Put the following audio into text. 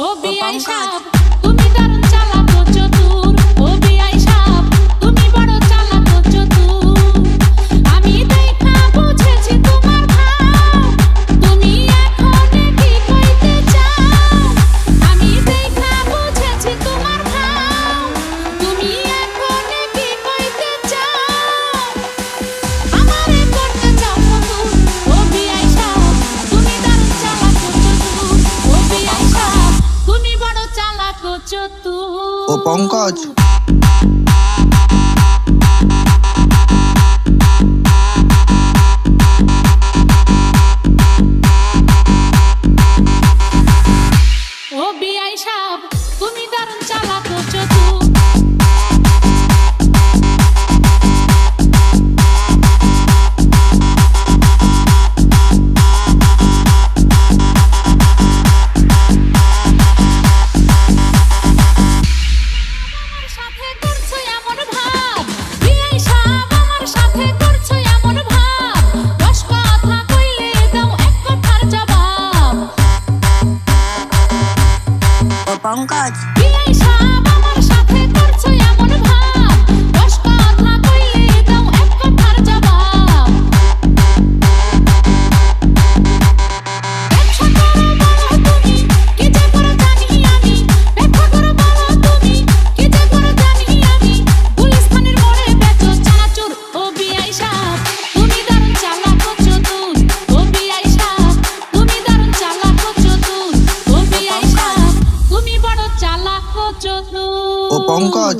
ও বিআই সাহেব তুমি দারুণ চালাক ও চতুর। ও বিআই সাহেব তুমি বড় চালাক ও চতুর। আমি দেখা বুঝেছি তোমার ভাব, তুমি এখন কি কইতে চাও? আমি দেখা বুঝেছি তোমার ভাব, তুমি এখন কি কইতে চাও? আমারে করতে চাও ফতুর। ও বিআই সাহেব তুমি দারুণ চালাক ও চতুর। ও বিআই সাহেব তুমি বড় চালাক ও চতুর। ও পঙ্কজ, ও বিআই সাহেব তুমি দারুণ চালাক ও চতুর। আমার সাথে করছো এমন ভাব, বিআই সাহেব আমার সাথে করছো এমন ভাব, 10 কথা কইলে দাও এক কথার জবাব। ও পঙ্কজ, বিআই সাহেব আমার সাথে করছো এমন ভাব, 10 কথা কইলে দাও এক কথার জবাব। ব্যবসা করো বলো তুমি, কি যে করো জানি আমি। ব্যবসা করো বলো তুমি, কি যে করো জানি আমি। গুলিস্তানের মোড়ে বেচো চানাচুর। ও বিআই সাহেব তুমি দারুণ চালাক ও চতুর। ও বিআই সাহেব তুমি দারুণ চালাক ও চতুর। ও বিআই সাহেব তুমি বড় চালাক ও চতুর। ও পঙ্কজ।